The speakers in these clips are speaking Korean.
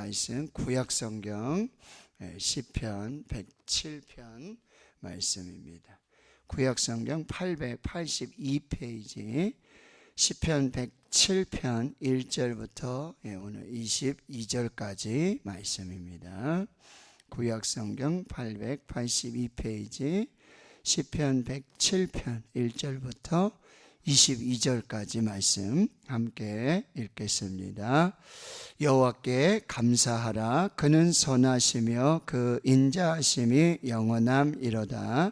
말씀 구약성경 시편 107편 말씀입니다. 구약성경 882페이지 시편 107편 1절부터 오늘 22절까지 말씀입니다. 구약성경 882페이지 시편 107편 1절부터 22절까지 말씀 함께 읽겠습니다. 여호와께 감사하라. 그는 선하시며 그 인자하심이 영원함이로다.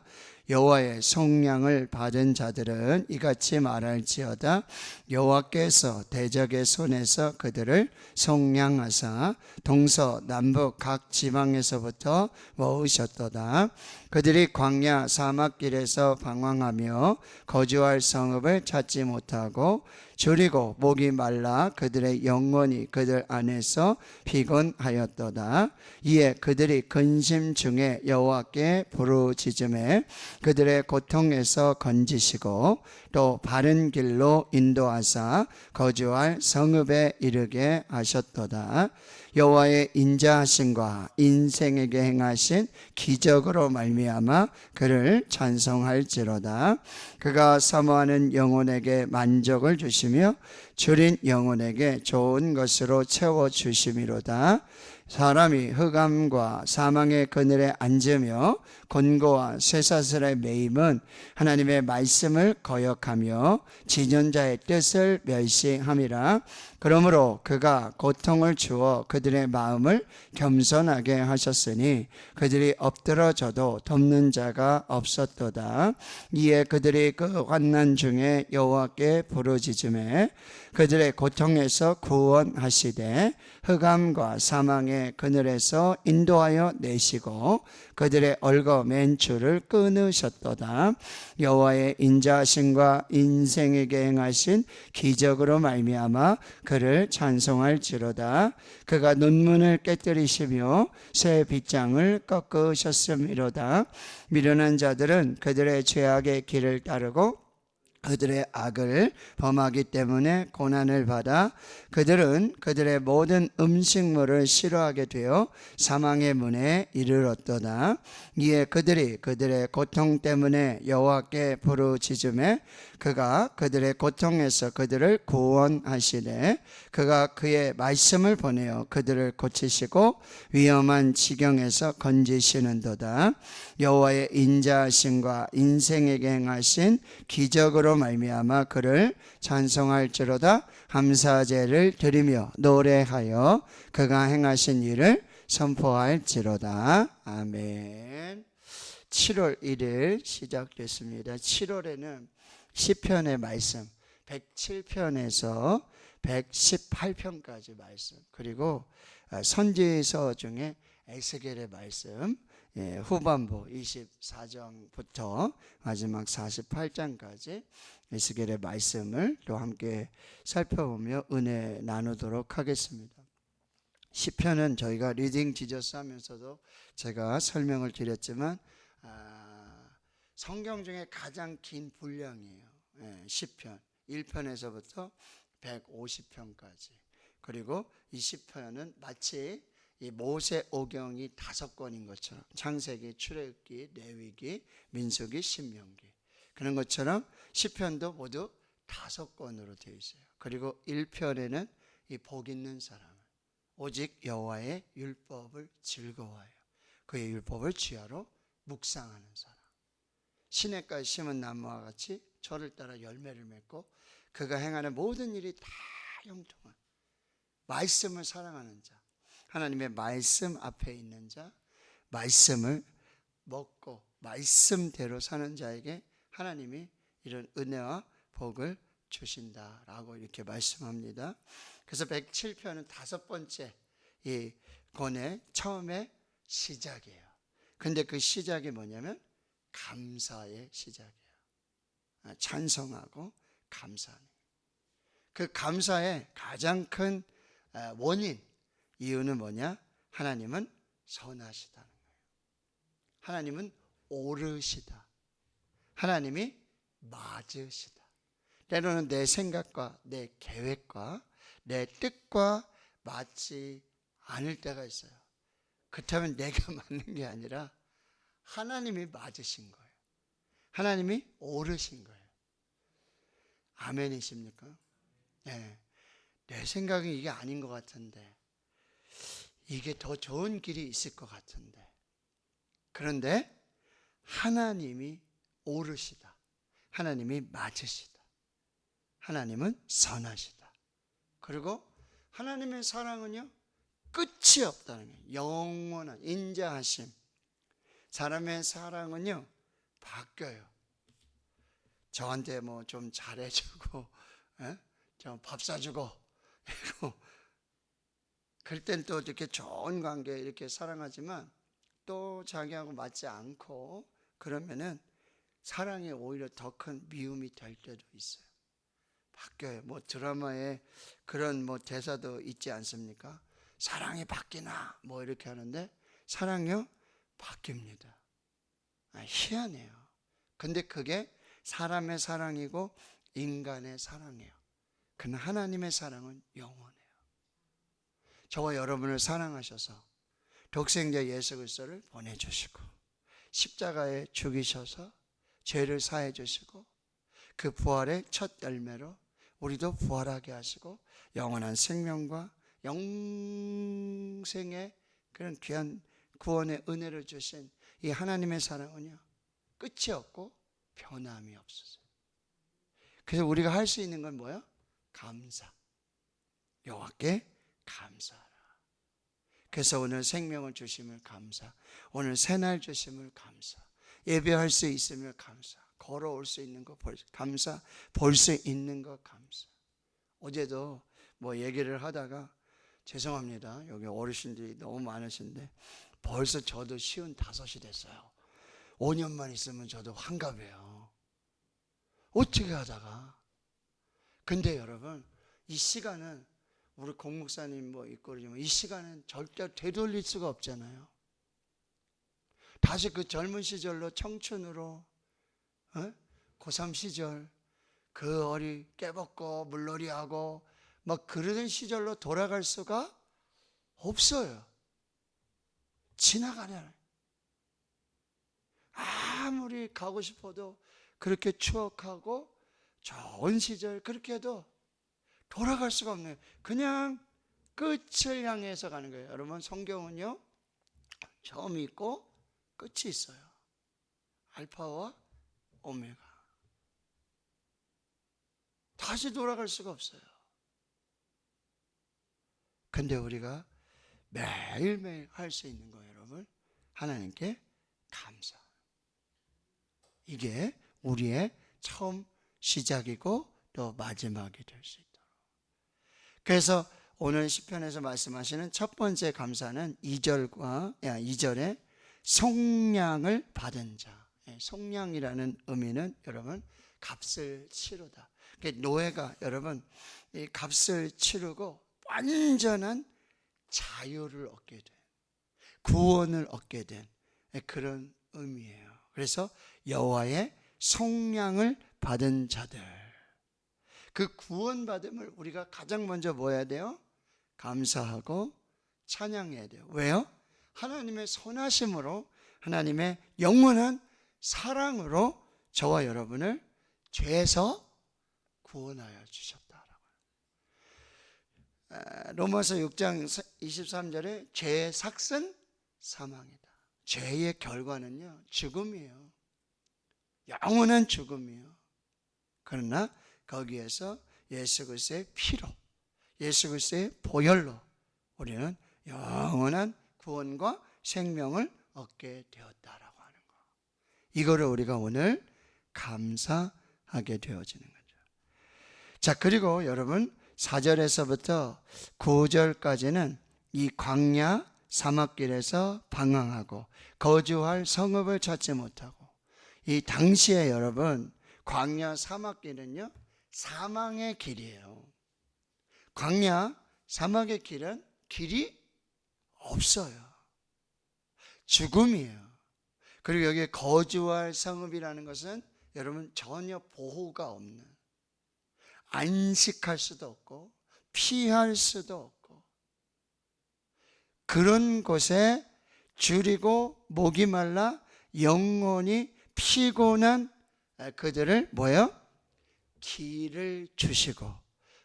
여호와의 속량을 받은 자들은 이같이 말할지어다. 여호와께서 대적의 손에서 그들을 속량하사 동서남북 각 지방에서부터 모으셨도다. 그들이 광야 사막길에서 방황하며 거주할 성읍을 찾지 못하고 줄이고 목이 말라 그들의 영혼이 그들 안에서 피곤하였도다. 이에 그들이 근심 중에 여호와께 부르짖음에 그들의 고통에서 건지시고 또 바른 길로 인도하사 거주할 성읍에 이르게 하셨도다. 여호와의 인자하심과 인생에게 행하신 기적으로 말미암아 그를 찬송할지로다. 그가 사모하는 영혼에게 만족을 주시며 줄인 영혼에게 좋은 것으로 채워주심이로다. 사람이 흑암과 사망의 그늘에 앉으며 곤고와 쇠사슬에 매임은 하나님의 말씀을 거역하며 지존자의 뜻을 멸시함이라. 그러므로 그가 고통을 주어 그들의 마음을 겸손하게 하셨으니 그들이 엎드러져도 돕는 자가 없었도다. 이에 그들이 그 환난 중에 여호와께 부르짖음에 그들의 고통에서 구원하시되 흑암과 사망의 그늘에서 인도하여 내시고 그들의 얼거 맨줄을 끊으셨도다. 여호와의 인자하심과 인생에게 행하신 기적으로 말미암아 그를 찬송할지로다. 그가 눈문을 깨뜨리시며 새 빗장을 꺾으셨음이로다. 미련한 자들은 그들의 죄악의 길을 따르고 그들의 악을 범하기 때문에 고난을 받아 그들은 그들의 모든 음식물을 싫어하게 되어 사망의 문에 이르렀도다. 이에 그들이 그들의 고통 때문에 여호와께 부르짖음에 그가 그들의 고통에서 그들을 구원하시되 그가 그의 말씀을 보내어 그들을 고치시고 위험한 지경에서 건지시는도다. 여호와의 인자하심과 인생에게 행하신 기적으로 말미암아 그를 찬송할지로다. 감사제를 드리며 노래하여 그가 행하신 일을 선포할지로다. 아멘. 7월 1일 시작됐습니다. 7월에는 시편의 말씀 107편에서 118편까지 말씀, 그리고 선지서 중에 에스겔의 말씀 후반부 24장부터 마지막 48장까지 에스겔의 말씀을 또 함께 살펴보며 은혜 나누도록 하겠습니다. 시편은 저희가 리딩 지저스 하면서도 제가 설명을 드렸지만 성경 중에 가장 긴 분량이에요. 시편 1편에서부터 150편까지. 그리고 이 시편은 마치 이 모세오경이 5권인 것처럼 창세기, 출애굽기, 레위기, 민수기, 신명기, 그런 것처럼 시편도 모두 5권으로 되어 있어요. 그리고 1편에는 이 복 있는 사람은 오직 여호와의 율법을 즐거워해요. 그의 율법을 주야로 묵상하는 사람. 시냇가에 심은 나무와 같이 저를 따라 열매를 맺고 그가 행하는 모든 일이 다 형통한 말씀을 사랑하는 자, 하나님의 말씀 앞에 있는 자, 말씀을 먹고 말씀대로 사는 자에게 하나님이 이런 은혜와 복을 주신다라고 이렇게 말씀합니다. 그래서 107편은 5번째 이 권의 처음에 시작이에요. 근데 그 시작이 뭐냐면 감사의 시작이에요. 찬송하고 감사하는. 그 감사의 가장 큰 원인, 이유는 뭐냐? 하나님은 선하시다는 거예요. 하나님은 옳으시다. 하나님이 맞으시다. 때로는 내 생각과 내 계획과 내 뜻과 맞지 아닐 때가 있어요. 그렇다면 내가 맞는 게 아니라 하나님이 맞으신 거예요. 하나님이 옳으신 거예요. 아멘이십니까? 네. 내 생각은 이게 아닌 것 같은데, 이게 더 좋은 길이 있을 것 같은데, 그런데 하나님이 옳으시다. 하나님이 맞으시다. 하나님은 선하시다. 그리고 하나님의 사랑은요, 끝이 없다는 거예요. 영원한 인자하심. 사람의 사랑은요, 바뀌어요. 저한테 뭐 좀 잘해주고, 좀 밥 사주고, 그럴 땐 또 이렇게 좋은 관계 이렇게 사랑하지만, 또 자기하고 맞지 않고 그러면은 사랑이 오히려 더 큰 미움이 될 때도 있어요. 바뀌어요. 뭐 드라마에 그런 뭐 대사도 있지 않습니까? 사랑이 바뀌나 뭐 이렇게 하는데, 사랑이요 바뀝니다. 희한해요. 근데 그게 사람의 사랑이고 인간의 사랑이에요. 그러나 하나님의 사랑은 영원해요. 저와 여러분을 사랑하셔서 독생자 예수 그리스도를 보내주시고 십자가에 죽이셔서 죄를 사해 주시고 그 부활의 첫 열매로 우리도 부활하게 하시고 영원한 생명과 영생의 그런 귀한 구원의 은혜를 주신 이 하나님의 사랑은요, 끝이 없고 변함이 없어요. 그래서 우리가 할 수 있는 건 뭐예요? 감사. 여호와께 감사하라. 그래서 오늘 생명을 주심을 감사, 오늘 새날 주심을 감사, 예배할 수 있음을 감사, 걸어올 수 있는 거 감사, 볼 수 있는 거 감사. 어제도 뭐 얘기를 하다가, 죄송합니다, 여기 어르신들이 너무 많으신데 벌써 저도 55이 됐어요. 5년만 있으면 저도 환갑이에요. 어떻게 하다가. 근데 여러분, 이 시간은 우리 공목사님 뭐 있고 그러지만 이 시간은 절대 되돌릴 수가 없잖아요. 다시 그 젊은 시절로, 청춘으로, 고3 시절 그 어리 깨벗고 물놀이하고 막 그러던 시절로 돌아갈 수가 없어요. 지나가냐. 아무리 가고 싶어도 그렇게 추억하고 좋은 시절 그렇게 해도 돌아갈 수가 없네요. 그냥 끝을 향해서 가는 거예요. 여러분, 성경은요, 처음이 있고 끝이 있어요. 알파와 오메가. 다시 돌아갈 수가 없어요. 근데 우리가 매일매일 할 수 있는 거예요, 여러분. 하나님께 감사. 이게 우리의 처음 시작이고 또 마지막이 될 수 있도록. 그래서 오늘 시편에서 말씀하시는 첫 번째 감사는 2절에 속량을 받은 자. 속량이라는 의미는 여러분, 값을 치르다. 노예가 여러분, 이 값을 치르고 완전한 자유를 얻게 된, 구원을 얻게 된 그런 의미예요. 그래서 여호와의 속량을 받은 자들, 그 구원받음을 우리가 가장 먼저 뭐 해야 돼요? 감사하고 찬양해야 돼요. 왜요? 하나님의 선하심으로, 하나님의 영원한 사랑으로 저와 여러분을 죄에서 구원하여 주셨다라고. 로마서 6장 23절에 죄의 삭은 사망이다. 죄의 결과는요, 죽음이에요. 영원한 죽음이에요. 그러나 거기에서 예수 그리스도의 피로, 예수 그리스도의 보혈로 우리는 영원한 구원과 생명을 얻게 되었다라고 하는 거. 이거를 우리가 오늘 감사하게 되어지는 거죠. 자, 그리고 여러분 4절에서부터 9절까지는 이 광야 사막길에서 방황하고 거주할 성읍을 찾지 못하고, 이 당시에 여러분 광야 사막길은요, 사망의 길이에요. 광야 사막의 길은 길이 없어요. 죽음이에요. 그리고 여기에 거주할 성읍이라는 것은 여러분 전혀 보호가 없는, 안식할 수도 없고 피할 수도 없고 그런 곳에 줄이고 목이 말라 영원히 피곤한 그들을 뭐요? 길을 주시고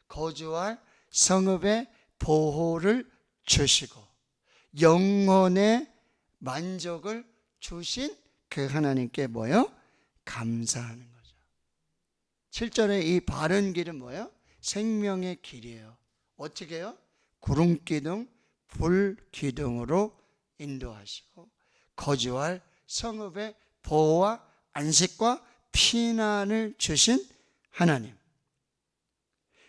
거주할 성읍의 보호를 주시고 영혼의 만족을 주신 그 하나님께 뭐요? 감사하는 거죠. 7절에 이 바른 길은 뭐요? 생명의 길이에요. 어떻게 해요? 구름기둥, 불기둥으로 인도하시고 거주할 성읍의 보호와 안식과 피난을 주신 하나님,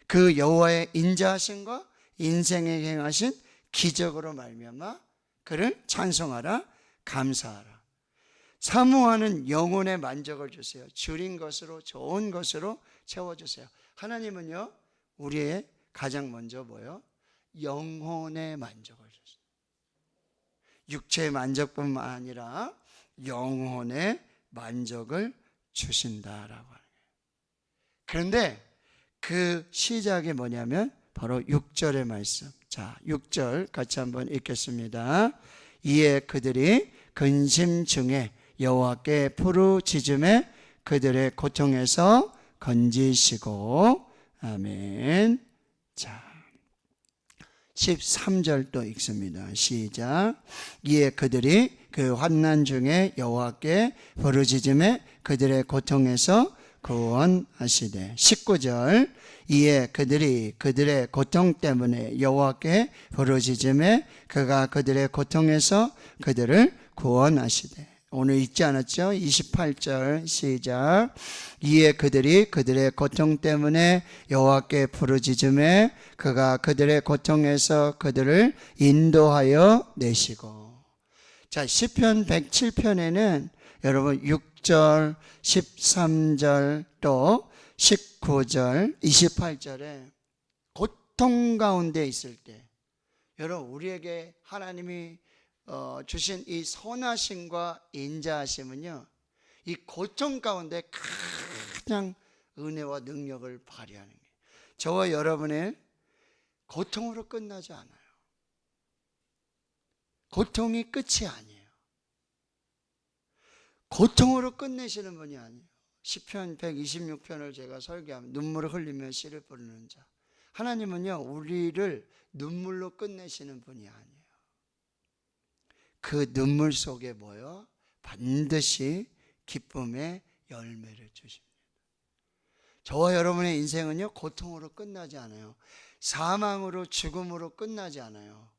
그 여호와의 인자하심과 인생에 행하신 기적으로 말미암아 그를 찬송하라, 감사하라. 사모하는 영혼의 만족을 주세요. 줄인 것으로, 좋은 것으로 채워주세요. 하나님은요, 우리의 가장 먼저 뭐요? 영혼의 만족을 주세요. 육체의 만족뿐만 아니라 영혼의 만족을 주신다라고 하는 거예요. 그런데 그 시작이 뭐냐면 바로 6절의 말씀. 자, 6절 같이 한번 읽겠습니다. 이에 그들이 근심 중에 여호와께 부르짖음에 그들의 고통에서 건지시고. 아멘. 자, 13절도 읽습니다. 시작. 이에 그들이 그 환난 중에 여호와께 부르짖음에 그들의 고통에서 구원하시되. 19절. 이에 그들이 그들의 고통 때문에 여호와께 부르짖음에 그가 그들의 고통에서 그들을 구원하시되. 오늘 읽지 않았죠? 28절 시작. 이에 그들이 그들의 고통 때문에 여호와께 부르짖음에 그가 그들의 고통에서 그들을 인도하여 내시고. 자, 시편 107편에는 여러분 6절, 13절 또 19절, 28절에 고통 가운데 있을 때 여러분 우리에게 하나님이 주신 이 선하심과 인자하심은요, 이 고통 가운데 가장 은혜와 능력을 발휘하는 거예요. 저와 여러분의 고통으로 끝나지 않아요. 고통이 끝이 아니에요. 고통으로 끝내시는 분이 아니에요. 시편 126편을 제가 설교하면 눈물을 흘리며 씨를 뿌리는 자. 하나님은요, 우리를 눈물로 끝내시는 분이 아니에요. 그 눈물 속에 뭐요? 반드시 기쁨의 열매를 주십니다. 저와 여러분의 인생은요, 고통으로 끝나지 않아요. 사망으로, 죽음으로 끝나지 않아요.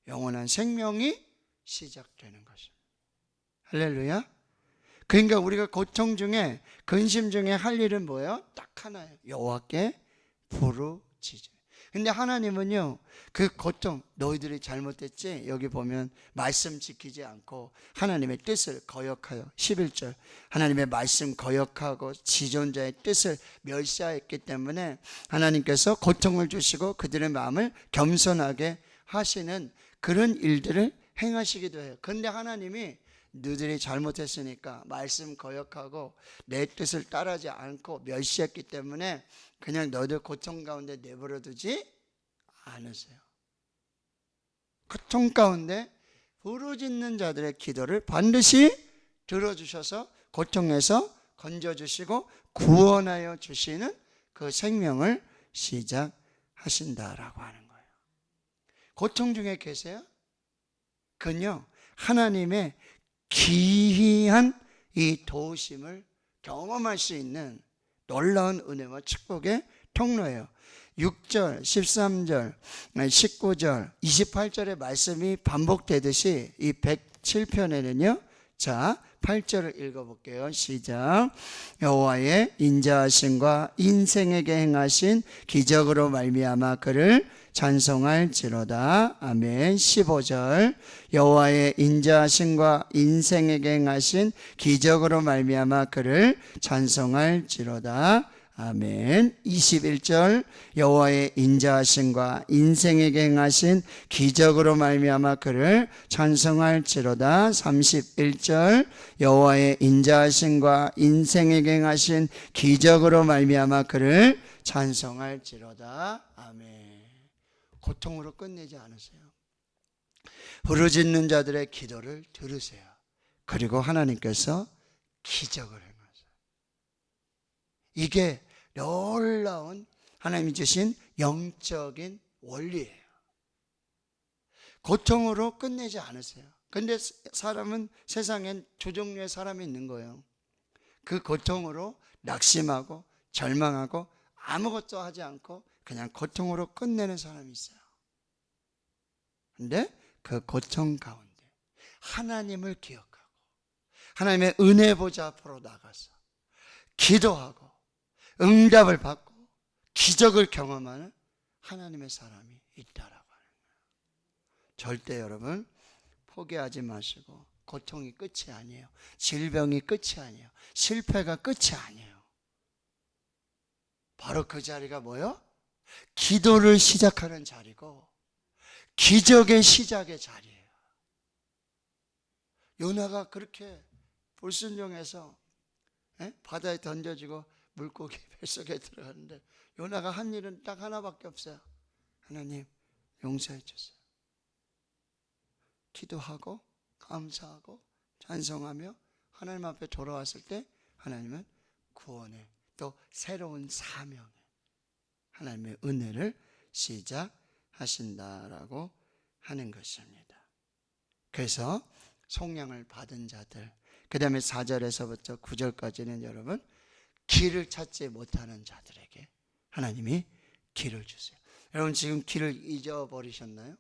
영원한 생명이 시작되는 것입니다. 할렐루야. 그러니까 우리가 고통 중에, 근심 중에 할 일은 뭐예요? 딱 하나예요. 여호와께 부르짖음. 근데 하나님은요, 그 고통, 너희들이 잘못했지? 여기 보면 말씀 지키지 않고 하나님의 뜻을 거역하여, 11절 하나님의 말씀 거역하고 지존자의 뜻을 멸시하였기 때문에 하나님께서 고통을 주시고 그들의 마음을 겸손하게 하시는 그런 일들을 행하시기도 해요. 그런데 하나님이 너희들이 잘못했으니까 말씀 거역하고 내 뜻을 따르지 않고 멸시했기 때문에 그냥 너희들 고통 가운데 내버려 두지 않으세요. 고통 가운데 부르짖는 자들의 기도를 반드시 들어주셔서 고통에서 건져주시고 구원하여 주시는 그 생명을 시작하신다라고 하는 거예요. 고통 중에 계세요? 그건요, 하나님의 기이한 이 도우심을 경험할 수 있는 놀라운 은혜와 축복의 통로예요. 6절, 13절, 19절, 28절의 말씀이 반복되듯이 이 107편에는요. 자, 8절을 읽어볼게요. 시작. 여호와의 인자하심과 인생에게 행하신 기적으로 말미암아 그를 찬송할지로다. 아멘. 15절. 여호와의 인자하심과 인생에게 행하신 기적으로 말미암아 그를 찬송할지로다. 아멘. 21절. 여호와의 인자하심과 인생에게 행하신 기적으로 말미암아 그를 찬송할지로다. 31절. 여호와의 인자하심과 인생에게 행하신 기적으로 말미암아 그를 찬송할지로다. 아멘. 고통으로 끝내지 않으세요. 부르짖는 자들의 기도를 들으세요. 그리고 하나님께서 기적을 행하세요. 이게 놀라운 하나님이 주신 영적인 원리예요. 고통으로 끝내지 않으세요. 근데 사람은, 세상엔 두 종류의 사람이 있는 거예요. 그 고통으로 낙심하고 절망하고 아무것도 하지 않고 그냥 고통으로 끝내는 사람이 있어요. 근데 그 고통 가운데 하나님을 기억하고 하나님의 은혜 보좌 앞으로 나가서 기도하고 응답을 받고 기적을 경험하는 하나님의 사람이 있다라고 하는 거예요. 절대 여러분 포기하지 마시고, 고통이 끝이 아니에요. 질병이 끝이 아니에요. 실패가 끝이 아니에요. 바로 그 자리가 뭐예요? 기도를 시작하는 자리고 기적의 시작의 자리예요. 요나가 그렇게 불순종해서 바다에 던져지고 물고기 뱃속에 들어가는데 요나가 한 일은 딱 하나밖에 없어요. 하나님 용서해 주세요. 기도하고 감사하고 찬송하며 하나님 앞에 돌아왔을 때 하나님은 구원의 또 새로운 사명에 하나님의 은혜를 시작하신다라고 하는 것입니다. 그래서 속량을 받은 자들, 그 다음에 4절에서부터 9절까지는 여러분 길을 찾지 못하는 자들에게 하나님이 길을 주세요. 여러분 지금 길을 잊어버리셨나요?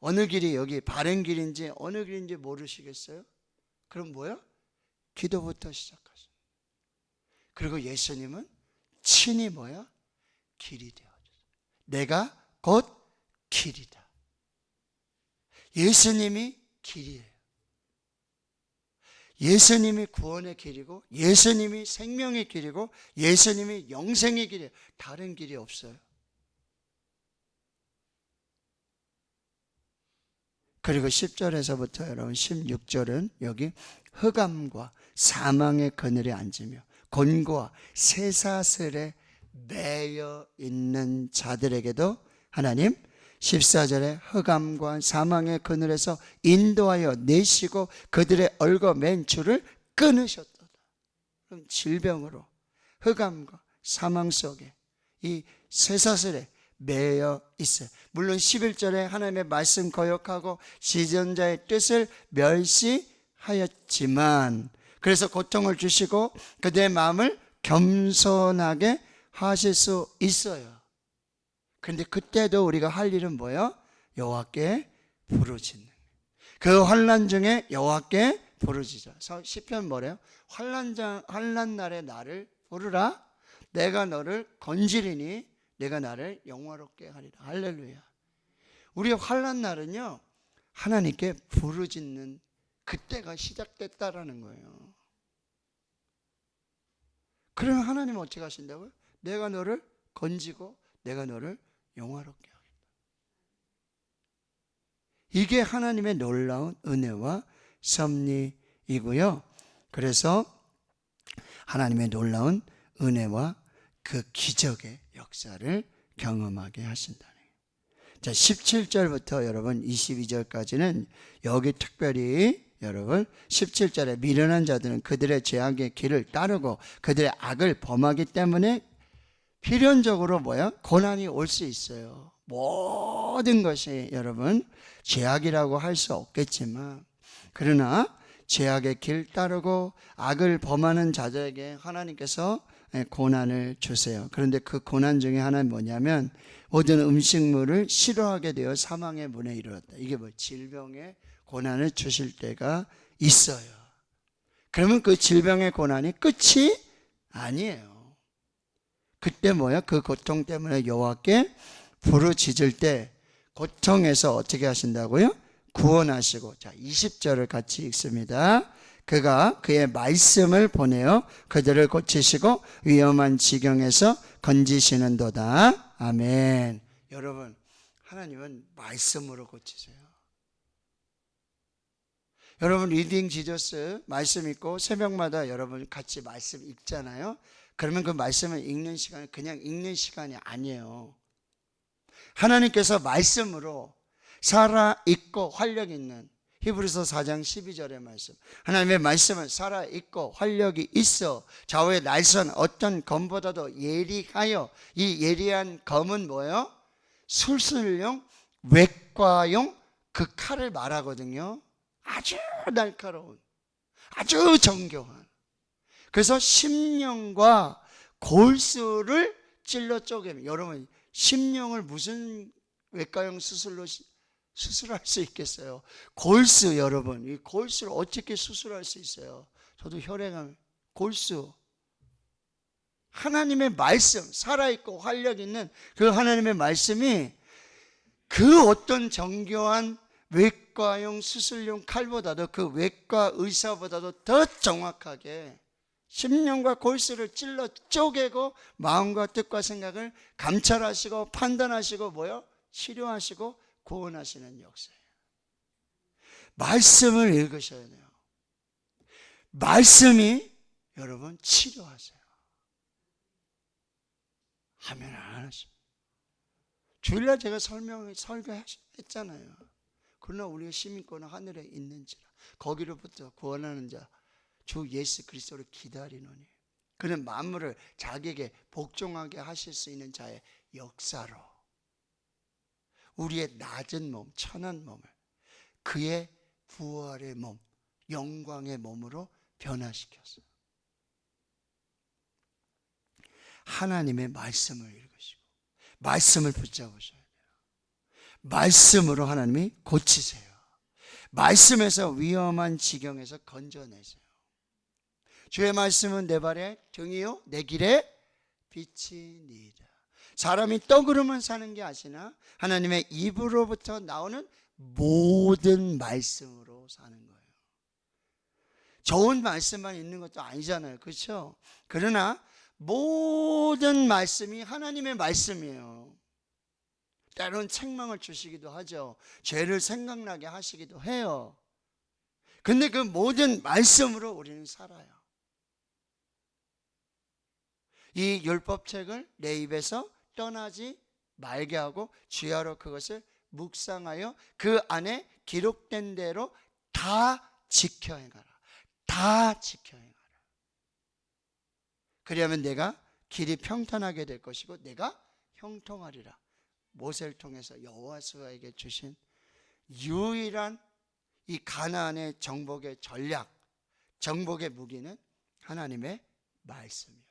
어느 길이 여기 바른 길인지 어느 길인지 모르시겠어요? 그럼 뭐야? 기도부터 시작하세요. 그리고 예수님은 친히 뭐야? 길이 되어주세요. 내가 곧 길이다. 예수님이 길이에요. 예수님이 구원의 길이고 예수님이 생명의 길이고 예수님이 영생의 길이에요. 다른 길이 없어요. 그리고 10절에서부터 여러분 16절은 여기 흑암과 사망의 그늘에 앉으며 곤고와 쇠사슬에 매여 있는 자들에게도 하나님 14절에 흑암과 사망의 그늘에서 인도하여 내시고 그들의 얽어맨 줄을 끊으셨도다. 그럼 질병으로 흑암과 사망 속에 이 쇠사슬에 매여 있어요. 물론 11절에 하나님의 말씀 거역하고 지존자의 뜻을 멸시하였지만 그래서 고통을 주시고 그들의 마음을 겸손하게 하실 수 있어요. 그런데 그때도 우리가 할 일은 뭐예요? 여호와께 부르짖는. 그 환난 중에 여호와께 부르짖어. 시편 뭐래요? 환난 날에 나를 부르라. 내가 너를 건지리니 내가 나를 영화롭게 하리라. 할렐루야. 우리의 환난 날은요 하나님께 부르짖는 그때가 시작됐다라는 거예요. 그러면 하나님은 어떻게 하신다고요? 내가 너를 건지고 내가 너를 영화롭게 하겠다. 이게 하나님의 놀라운 은혜와 섭리이고요. 그래서 하나님의 놀라운 은혜와 그 기적의 역사를 경험하게 하신다는 거예요. 자, 17절부터 여러분 22절까지는 여기 특별히 여러분 17절에 미련한 자들은 그들의 죄악의 길을 따르고 그들의 악을 범하기 때문에 필연적으로 뭐야? 고난이 올 수 있어요. 모든 것이 여러분 죄악이라고 할 수 없겠지만 그러나 죄악의 길 따르고 악을 범하는 자들에게 하나님께서 고난을 주세요. 그런데 그 고난 중에 하나는 뭐냐면 모든 음식물을 싫어하게 되어 사망의 문에 이르렀다. 이게 뭐 질병의 고난을 주실 때가 있어요. 그러면 그 질병의 고난이 끝이 아니에요. 그때 뭐야? 그 고통 때문에 여호와께 부르짖을 때 고통에서 어떻게 하신다고요? 구원하시고. 자, 20절을 같이 읽습니다. 그가 그의 말씀을 보내어 그들을 고치시고 위험한 지경에서 건지시는도다. 아멘. 여러분, 하나님은 말씀으로 고치세요. 여러분 리딩 지저스 말씀 읽고 새벽마다 여러분 같이 말씀 읽잖아요. 그러면 그 말씀을 읽는 시간이 그냥 읽는 시간이 아니에요. 하나님께서 말씀으로 살아있고 활력 있는 히브리서 4장 12절의 말씀. 하나님의 말씀은 살아있고 활력이 있어 좌우의 날선 어떤 검보다도 예리하여, 이 예리한 검은 뭐예요? 술술용 외과용 그 칼을 말하거든요. 아주 날카로운, 아주 정교한. 그래서 심령과 골수를 찔러 쪼개면, 여러분 심령을 무슨 외과용 수술로 수술할 수 있겠어요? 골수, 여러분 이 골수를 어떻게 수술할 수 있어요? 저도 혈액암, 골수. 하나님의 말씀, 살아있고 활력 있는 그 하나님의 말씀이 그 어떤 정교한 외과용 수술용 칼보다도, 그 외과 의사보다도 더 정확하게 심령과 골수를 찔러 쪼개고 마음과 뜻과 생각을 감찰하시고 판단하시고 뭐요? 치료하시고 구원하시는 역사예요. 말씀을 읽으셔야 돼요. 말씀이 여러분 치료하세요. 하면 안 하십니다. 주일날 제가 설교했잖아요. 그러나 우리가 시민권은 하늘에 있는지라 거기로부터 구원하는 자 주 예수 그리스도를 기다리노니 그는 만물을 자기에게 복종하게 하실 수 있는 자의 역사로 우리의 낮은 몸, 천한 몸을 그의 부활의 몸, 영광의 몸으로 변화시켰어요. 하나님의 말씀을 읽으시고 말씀을 붙잡으셔야 돼요. 말씀으로 하나님이 고치세요. 말씀에서 위험한 지경에서 건져내세요. 주의 말씀은 내 발의 등이요 내 길의 빛이니이다. 사람이 떡으로만 사는 게 아시나 하나님의 입으로부터 나오는 모든 말씀으로 사는 거예요. 좋은 말씀만 있는 것도 아니잖아요. 그렇죠? 그러나 모든 말씀이 하나님의 말씀이에요. 때로는 책망을 주시기도 하죠. 죄를 생각나게 하시기도 해요. 근데 그 모든 말씀으로 우리는 살아요. 이 율법책을 내 입에서 떠나지 말게 하고 주야로 그것을 묵상하여 그 안에 기록된 대로 다 지켜 행하라. 다 지켜 행하라. 그리하면 내가 길이 평탄하게 될 것이고 내가 형통하리라. 모세를 통해서 여호와스에게 주신 유일한 이 가나안의 정복의 전략, 정복의 무기는 하나님의 말씀이었어요.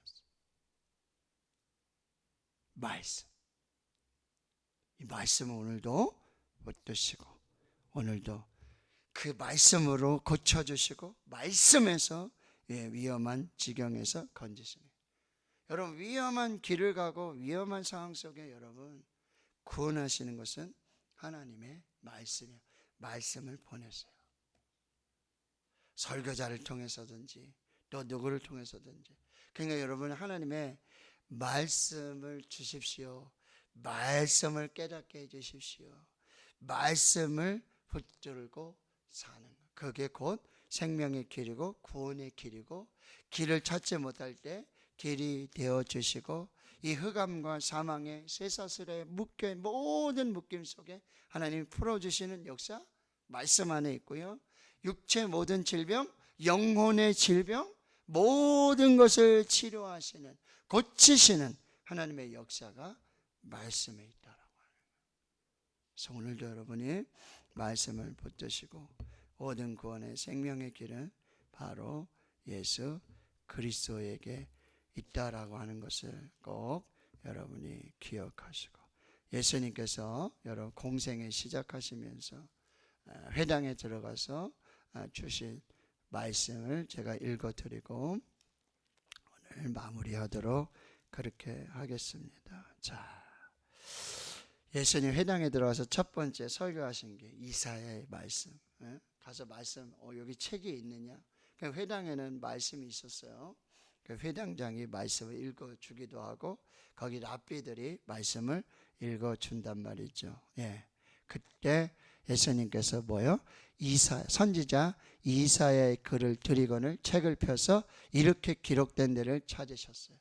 말씀. 이 말씀은 오늘도 붙드시고 오늘도 그 말씀으로 고쳐주시고 말씀에서 위험한 지경에서 건지십니다. 여러분 위험한 길을 가고 위험한 상황 속에 여러분 구원하시는 것은 하나님의 말씀이에요. 말씀을 보내세요. 설교자를 통해서든지 또 누구를 통해서든지. 그러니까 여러분 하나님의 말씀을 주십시오. 말씀을 깨닫게 해주십시오. 말씀을 붙들고 사는 것. 그게 곧 생명의 길이고 구원의 길이고 길을 찾지 못할 때 길이 되어주시고 이 흑암과 사망의 쇠사슬에 묶여 모든 묶임 속에 하나님이 풀어주시는 역사 말씀 안에 있고요. 육체 모든 질병, 영혼의 질병 모든 것을 치료하시는 고치시는 하나님의 역사가 말씀에 있다라고 하는 거예요. 그래서 오늘도 여러분이 말씀을 붙드시고 모든 구원의 생명의 길은 바로 예수 그리스도에게 있다라고 하는 것을 꼭 여러분이 기억하시고 예수님께서 여러분 공생에 시작하시면서 회당에 들어가서 주신 말씀을 제가 읽어드리고 오늘 마무리하도록 그렇게 하겠습니다. 자, 예수님 회당에 들어가서 첫 번째 설교하신 게 이사야의 말씀. 가서 말씀, 여기 책이 있느냐? 회당에는 말씀이 있었어요. 회당장이 말씀을 읽어주기도 하고 거기 랍비들이 말씀을 읽어준단 말이죠. 그때 예수님께서 뭐요? 선지자 이사야의 글을 드리거늘 책을 펴서 이렇게 기록된 데를 찾으셨어요.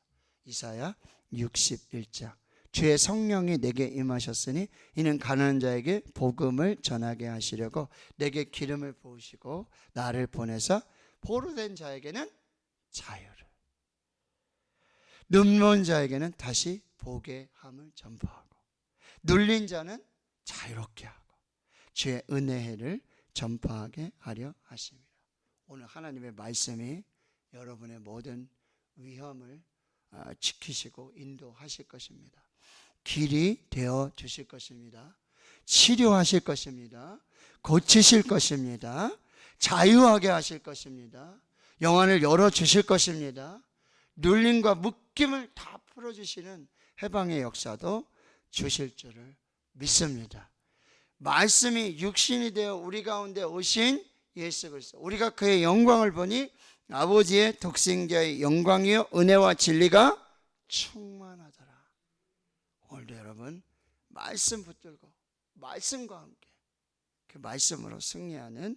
이사야 61장 주의 성령이 내게 임하셨으니 이는 가난한 자에게 복음을 전하게 하시려고 내게 기름을 부으시고 나를 보내서 포로된 자에게는 자유를, 눈먼 자에게는 다시 보게 함을 전파하고 눌린 자는 자유롭게 하고 주의 은혜를 전파하게 하려 하십니다. 오늘 하나님의 말씀이 여러분의 모든 위험을 지키시고 인도하실 것입니다. 길이 되어 주실 것입니다. 치료하실 것입니다. 고치실 것입니다. 자유하게 하실 것입니다. 영안을 열어주실 것입니다. 눌림과 묶임을 다 풀어주시는 해방의 역사도 주실 줄을 믿습니다. 말씀이 육신이 되어 우리 가운데 오신 예수 그리스도, 우리가 그의 영광을 보니 아버지의 독생자의 영광이요 은혜와 진리가 충만하더라. 오늘도 여러분 말씀 붙들고 말씀과 함께 그 말씀으로 승리하는,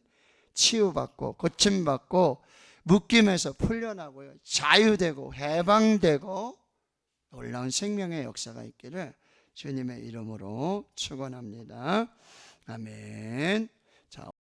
치유받고 고침받고 묶임에서 풀려나고요 자유되고 해방되고 놀라운 생명의 역사가 있기를 주님의 이름으로 축원합니다. 아멘. 자.